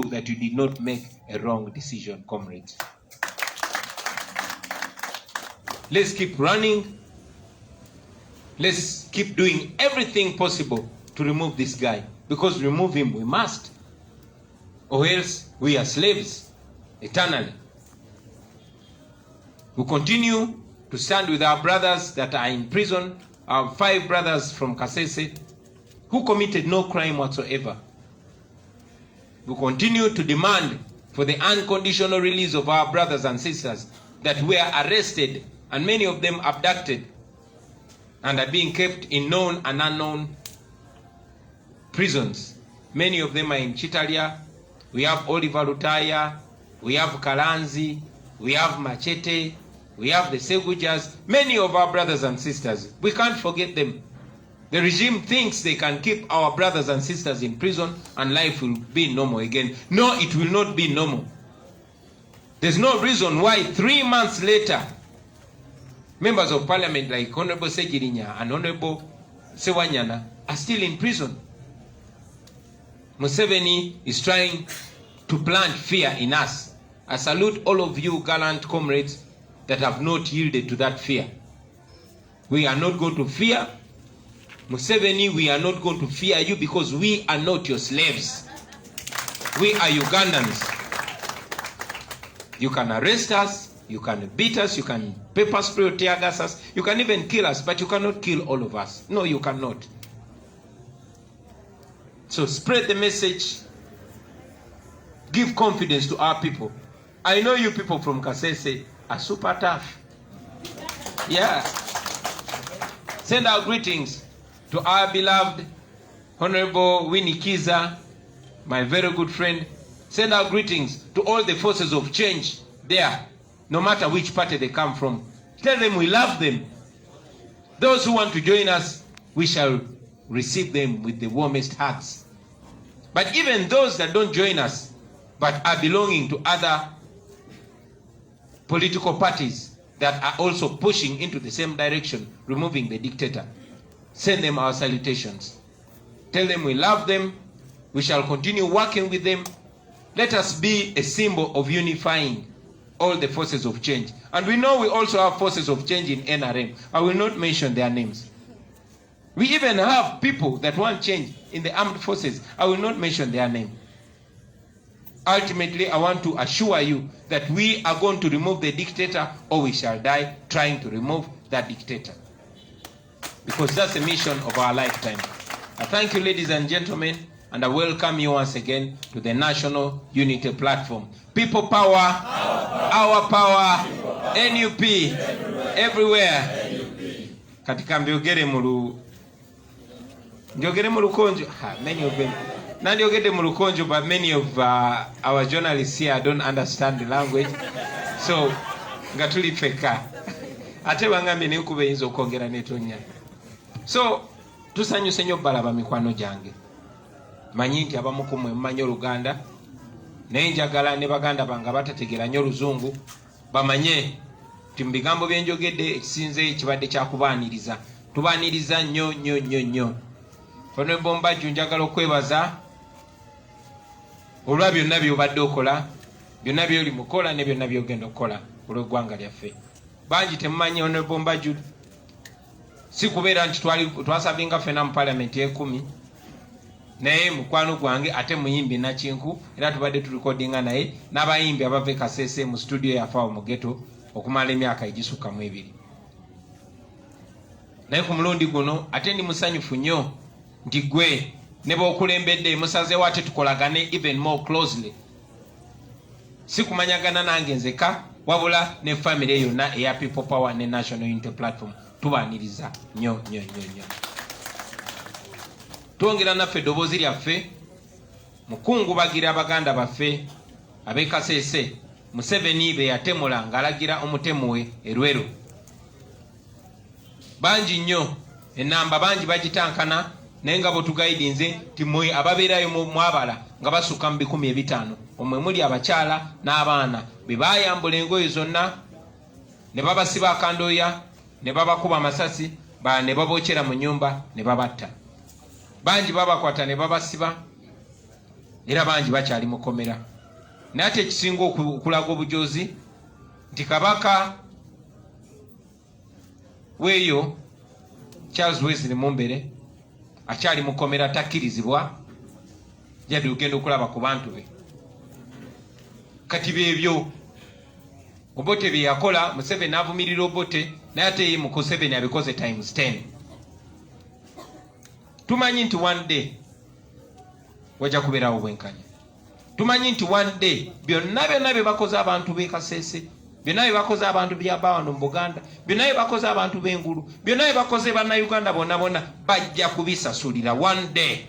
that you did not make a wrong decision, comrades. Let's keep running. Let's keep doing everything possible to remove this guy, because remove him we must, or else we are slaves eternally. We continue to stand with our brothers that are in prison, our 5 brothers from Kasese who committed no crime whatsoever. We continue to demand for the unconditional release of our brothers and sisters that were arrested and many of them abducted and are being kept in known and unknown prisons. Many of them are in Chitalia. We have Oliver Lutaya, we have Kalanzi, we have Machete, we have the Segujas, many of our brothers and sisters. We can't forget them. The regime thinks they can keep our brothers and sisters in prison and life will be normal again. No, it will not be normal. There's no reason why 3 months later, members of parliament like Honorable Segirinya and Honorable Sewanyana are still in prison. Museveni is trying to plant fear in us. I salute all of you gallant comrades that have not yielded to that fear. We are not going to fear Museveni, we are not going to fear you, because we are not your slaves. We are Ugandans. You can arrest us, you can beat us, you can pepper spray or tear gas us, you can even kill us, but you cannot kill all of us. No, you cannot. So spread the message. Give confidence to our people. I know you people from Kasese are super tough. Yeah. Send our greetings to our beloved Honorable Winnie Kiza, my very good friend. Send our greetings to all the forces of change there, no matter which party they come from. Tell them we love them. Those who want to join us, we shall receive them with the warmest hugs. But even those that don't join us, but are belonging to other political parties that are also pushing into the same direction, removing the dictator, send them our salutations. Tell them we love them. We shall continue working with them. Let us be a symbol of unifying all the forces of change. And we know we also have forces of change in NRM. I will not mention their names. We even have people that want change in the armed forces. I will not mention their name. Ultimately, I want to assure you that we are going to remove the dictator, or we shall die trying to remove that dictator. Because that's the mission of our lifetime. I thank you, ladies and gentlemen, and I welcome you once again to the National Unity Platform. People power, our power, NUP, everywhere. Katika mbiogere mulukonjo, many of them. Nandiogere mulukonjo, but many of our journalists here don't understand the language. So, ngatuli feka. Ate bangambe ne kube yinzo okongera netonya. So, tusanyuse nnyo balaba mikwano gyange. Manyi nti abamu ku mmwe mmanyi Oluganda, naye njagala ne baganda bange batategeera nnyo Luzungu bamanye nti mu bigambo bye njogedde ekisinze kibadde kyakubaaniriza. Tubaaniriza nnyo. Honorable Mbajju, njagala okwebaza olwa byonna by'obadde okola, byonna by'oli mukola ne byonna by'ogenda okukola olw'eggwanga lyaffe. Bangi temumanyi Honorable Mbajju si kubeera nti twasavinga ffena mu parliament y'ekumi, naye mukwano gwange ate muyimbi Nakinku, era tubadde tulikodinga naye n'abayimbi abava e Kasese mu studio yaffe awo mu ghetto okumala emyaka egisukka mu 2. Naye ku mulundi guno ate ndi musanyufu nnyo nti gwe ne b'okulembedde musazeewo ate tukolagane even more closely. Si kumanyagana nange nzeka, wabula ne family yonna eya People Power ne National Unity Platform. Tubaaniriza nnyo. Twongera naffe eddoboozi lyaffe mukungubagira abaganda baffe ab'e Kasese Museveni be yatemula ng'alagira omutemu we e Lweru. Bangi nnyo, ennamba bangi bagitankana, naye nga bwetugayidinze nti mmwe ababeerayo mwabala nga basukka mu 500, omwe muli abakyala n'abaana be baayambula engoye zonna ne babasiba akandooya ne babakuba amasasi ne babokyera mu nnyumba ne babatta. Bangi babakwata ne babasiba era bangi bakyali mukomera. Naye ate ekisinga okulaga obujozi nti kabaka weeyo Charles Wesley Mumbere akyali mukomera, takkirizibwa yadde ogenda okulaba ku bantu be. Kati bebyo Obote bye yakola, Museveni avumirira Obote, naye ate ye Museveni abikoze times 10. Tumanyi nti one day wajja kubeerawo obwenkanya. Tumanyi nti one day byonna bye bakoze abantu b'e Kasese, byonna bye bakoze abantu b'Abawano mu Buganda, byonna bye bakoze abantu b'Engulu, byonna bye bakoze bannayuganda bonna bajja kubisasulira one day.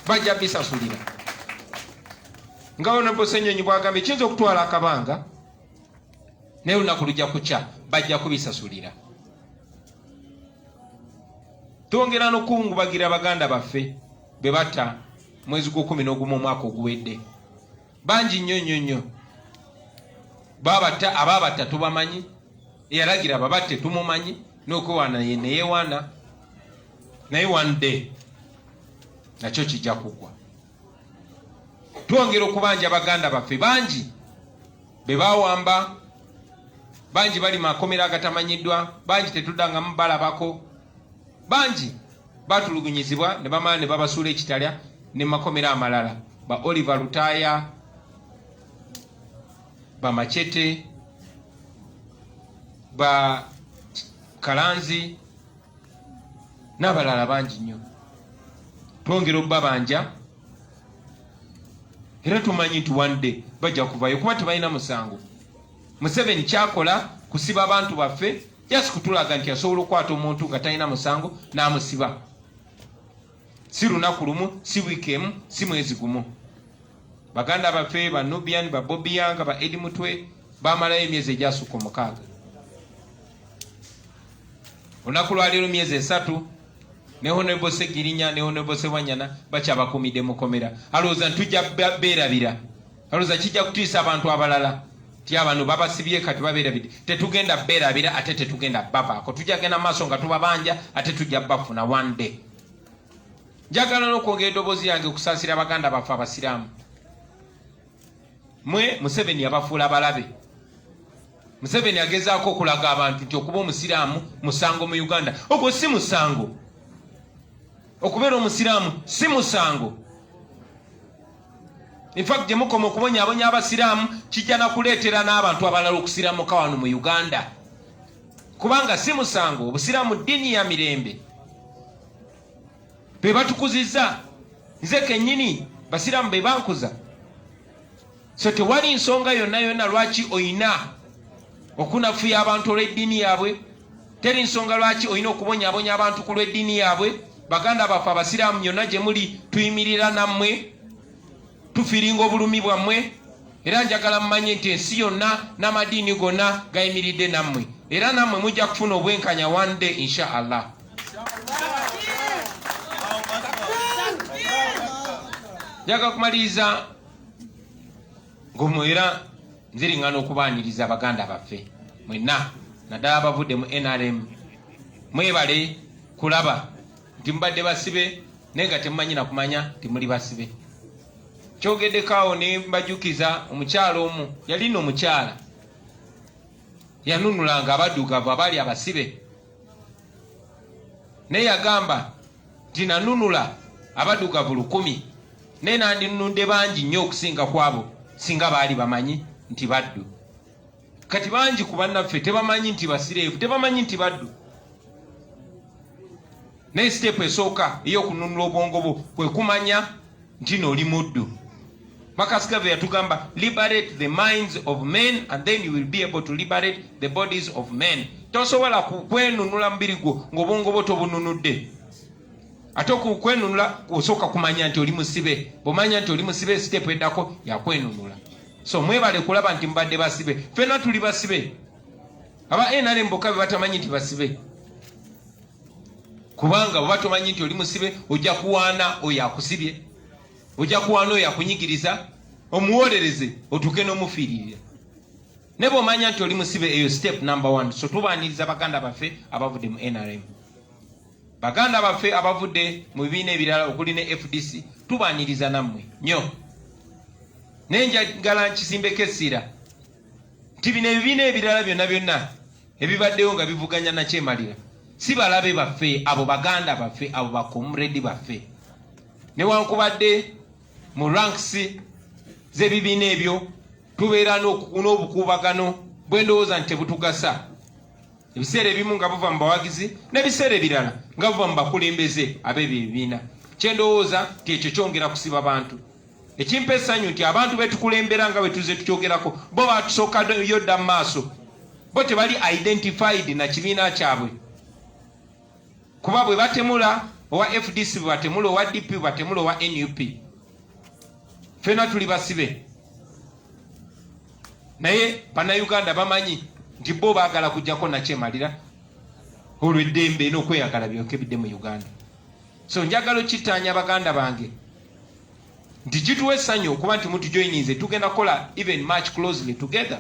Bajja bisasulira. Nga Honorable Ssenyonyi bw'agambye kiyinza okutwala akabanga naye olunaku lujja kukya bajja kubisasulira. Twongera n'okukungubagira baganda baffe be batta mwezi gwa 11 omwaka oguwedde. Bangi nnyo babatta, ababatta tubamanyi, eyalagira babatte tumumanyi, n'okwewaana ye neyewaana. Naye one day nakyo kijja kugwa. Twongera okubanja baganda baffe bangi be bawamba, bangi bali makomera agatamanyiddwa, bangi tetuddangamu balabako, bangi batulugunyizibwa ne bamala ne babasuula ekitalya ne makomera amalala. Ba Oliver Lutaya, ba Machete, ba Kalanzi n'abalala bangi nnyo. Twongera obbabanja era tumanyi nti one day bajja kuvayo kuba tebalina musango. Museveni kyakola kusiba abantu baffe, just kutulaga nti asobola okukwata omuntu nga talina musango n'amusiba. Si lunaku lumu, si wiiki emu, si mwezi gumu. Baganda baffe ba Nubian, ba Bobby Yang, ba Eddie Mutwe bamalayo emyezi egyasukka 6. Olunaku lwaleero myezi 3 ne Honorable Segirinya ne Honorable Sewanyana bakyabakumidde mukomera. Alowooza ntujja beerabira, alowooza kijja kutiisa abantu abalala ti abantu babasibye kati babeerabidde. Tetugenda beerabira ate tetugenda babaako, tujja genda maaso nga tubabanja ate tujja bafuna one day. Njagala n'okwongera eddoboozi yange okusaasira baganda baffe abasiraamu. Mwe Museveni yabafuula balabe. Museveni agezaako okulaga abantu nti okuba omusiraamu musango mu Uganda. Ogwo si musango. Okubeera omusiraamu si musango. In fact gye mukoma okubonyaabonya abasiraamu kijja nakuleetera n'abantu abalala okusiraamuka wano mu Uganda. Kubanga si musango, obusiraamu ddiini ya mirembe. Be batukuzizza. Nze kennyini basiraamu be bankuza. So tewali nsonga yonna lwaki oyina okunafuya abantu olw'eddiini yaabwe. Teri nsonga lwaki oyina okubonyaabonya abantu ku lw'eddiini yaabwe. Baganda baffe abasiraamu yonna gye muli tuyimirira nammwe, tufiringa obulumi bwammwe, era njagala mumanye nti ensi yonna n'amadiini gonna gayimiridde nammwe, era nammwe mujja kufuna obwenkanya one day insha Allah. Njagala kumaliriza ng'omwera nziriŋŋana okubaaniriza abaganda baffe mwenna naddala abavudde mu NRM. Mwebale kulaba nti mbadde basibe naye nga temumanyi na kumanya timuli basibe. Kyogeddeko ne mbajukiza omukyala omu yalina omukyala yanunulanga abaddugavu abaali abasibe, naye yagamba nti nanunula abaddugavu 100 naye nandinunde bangi nnyo okusinga kwabo singa baali bamanyi nti baddu. Kati bangi ku bannaffe tebamanyi nti basireevu, tebamanyi nti baddu. Naye step esooka ey'okununula obwongo bwo kwe kumanya nti n'oli muddu. Marcus Garvey yatugamba liberate the minds of men and then you will be able to liberate the bodies of men. Tosobola kwenunula mubiri gwo ng'obwongo bwo tobununudde. Ate okwenunula osooka kumanya nti oli musibe. Bw'omanya nti oli musibe step eddako yakwenunula. So mwebale kulaba nti mbadde basibe. Ffenna tuli basibe. Aba NRM bokka be batamanyi nti basibe. Kubanga bwe batomanyi nti oli musibe ojja kuwaana oyo akusibye, ojja kuwaana oyo akunyigiriza, omuwolereze otuuke n'omufiiririra. Ne bw'omanya nti oli musibe, eyo step number 1. So tubaaniriza baganda baffe abavudde mu NRM, baganda baffe abavudde mu bibiina ebirala okuli ne FDC, tubaaniriza nammwe nnyo. Naye njagala nkisimbeko essira nti bino ebibiina ebirala byonna ebibaddeyo nga bivuganya Nakyemalira si balabe baffe, abo baganda baffe, abo bakomredi baffe. Newankubadde mu ranks z'ebibiina ebyo tubeera n'obukuubagano bw'endowooza nti tebutugasa. Ebiseera ebimu nga buva mu bawagizi n'ebiseera ebirala nga buva mu bakulembeze ab'ebyo ebibiina. Kyendowooza nti ekyo kyongera kusiba bantu. Ekimpa essanyu nti abantu betukulembera nga bwe tuze tukyogerako bo batusooka yodda mu maaso, bo tebali identified na kibiina kyabwe. Kuba bwe batemula owa FDC, bwe batemula owa DP, bwe batemula owa NUP, ffena tuli basibe. Naye bannayuganda bamanyi nti bo baagala kujjako Nakyemalira olw'eddembe n'okweyagala byokebidde mu Uganda. So njagala okkittaanya baganda bange nti gituwa essanyu okuba nti mutujoyininze, tugenda kukola even much closely together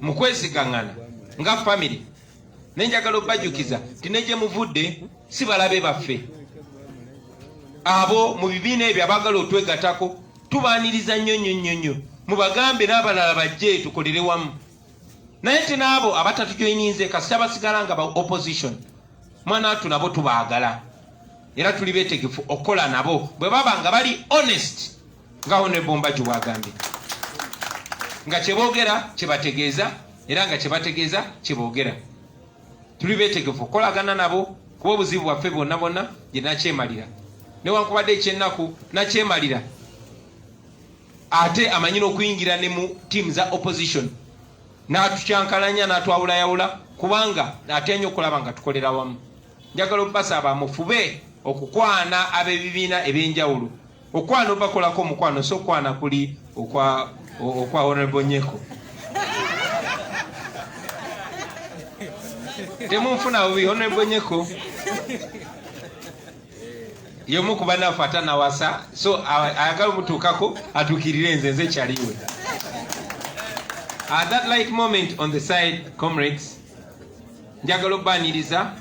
mu kwesigaŋŋana nga family. Naye njagala okubajjukiza nti ne gye muvudde si balabe baffe. Abo mu bibiina ebyo abaagala otwegatako tubaaniriza nnyo, mubagambe n'abalala bajje tukolere wamu. Naye te n'abo abatatujoyininze kasita basigala nga ba opposition, mwana watu nabo tubaagala era tuli beetegefu okukola nabo bwe baba nga bali honest nga Honorable Mbaju bwagambye, nga kyeboogera kyebategeeza era nga kyebategeeza kyeboogera. Tuli beetegefu okukolagana nabo kuba obuzibu bwaffe bwonna gye Nakyemalira. Newankubadde ekyennaku Nakyemalira ate amanyi n'okuyingira ne mu tiimu za opposition n'atukyankalanya n'atwawulayawula kubanga atya nnyo okulaba nga tukolera wamu. Njagala okubasaba mufube okukwana ab'ebibiina ebyenjawulo. Okwana obakolako omukwano so okwana kuli okwa Honorable Nyeko. Temunfuna bubi Honorable Nyeko yomu kuba naffe atanawasa, so ayagala omutuukako atuukirire nze kyaliwe. At that light moment on the side, comrades, njagala obbaaniriza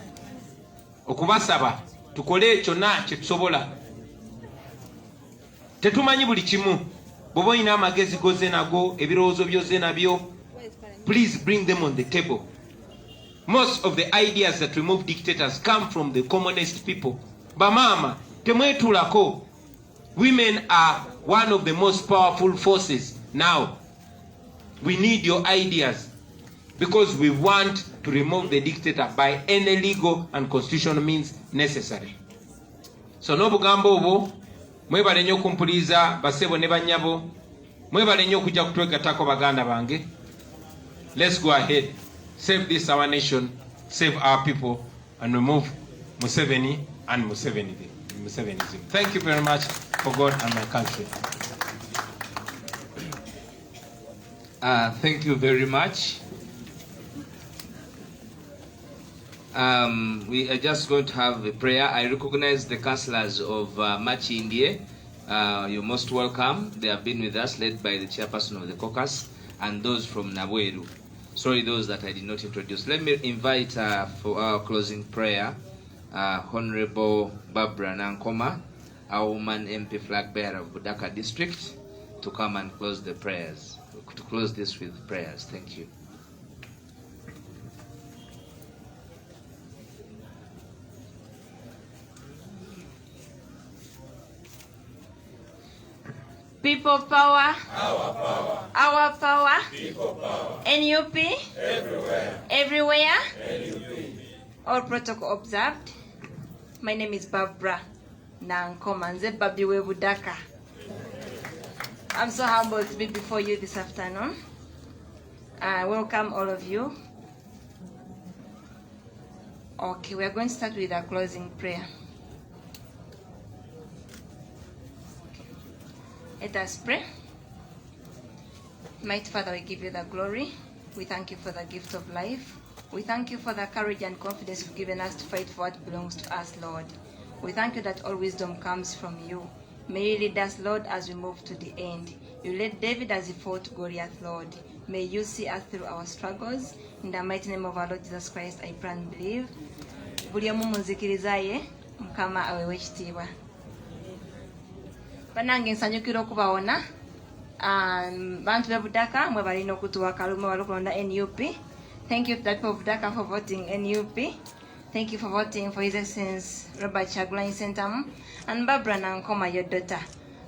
okubasaba tukole kyonna kye tusobola. Tetumanyi buli kimu. Bw'oba olina amagezi goze nago, ebirowoozo byoze nabyo, please bring them on the table. Most of the ideas that remove dictators come from the commonest people. Bamama, temwetulako. Women are one of the most powerful forces now. We need your ideas because we want to remove the dictator by any legal and constitutional means necessary. So n'obugambo obwo mwebale nnyo okumpuliriza basebo ne bannyabo, mwebale nnyo okujja kutwegatako baganda bange. Let's go ahead, save this our nation, save our people, and remove Museveni and Musevenism. Thank you very much for God and my country. Thank you very much. We are just going to have a prayer. I recognize the councillors of Machindie. You're most welcome. They have been with us, led by the chairperson of the caucus, and those from Nabweru. Sorry, those that I did not introduce. Let me invite for our closing prayer, Honorable Barbara Nankoma, our woman MP flag bearer of Budaka district, to come and close the prayers, to close this with prayers. Thank you. People power. Our power. Our power. People power. NUP. Everywhere. Everywhere. NUP. All protocol observed. My name is Barbara Nankoma, Nze Babi we Budaka. I'm so humbled to be before you this afternoon. Welcome all of you. Okay, we are going to start with a closing prayer. Let us pray. Mighty Father, we give you the glory. We thank you for the gift of life. We thank you for the courage and confidence you've given us to fight for what belongs to us, Lord. We thank you that all wisdom comes from you. May you lead us, Lord, as we move to the end. You led David as he fought Goliath, Lord. May you see us through our struggles. In the mighty name of our Lord Jesus Christ, I pray and believe. Buli omu munzikirizaye, Mukama awewe ekitiibwa. Banange nsanyukira okubawona. Bantu be Budaka mwe balina okutuwa kaluma balokulonda NUP. Thank you to the people of Budaka for voting NUP. Thank you for voting for His Excellency Robert Kyagulanyi Ssentamu and Barbara Nankoma, your daughter.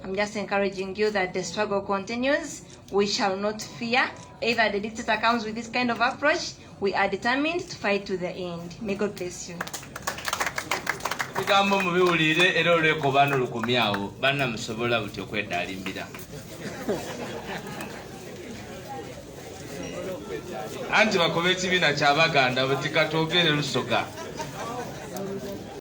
I'm just encouraging you that the struggle continues. We shall not fear. Either the dictator comes with this kind of approach, we are determined to fight to the end. May God bless you. Kigambo mubiwulire era olweko bano lukumyawo bana musobola butyo kwedalimbira. Anti bakobe ekibiina ky'Abaganda bwe tikatwogere Lusoga.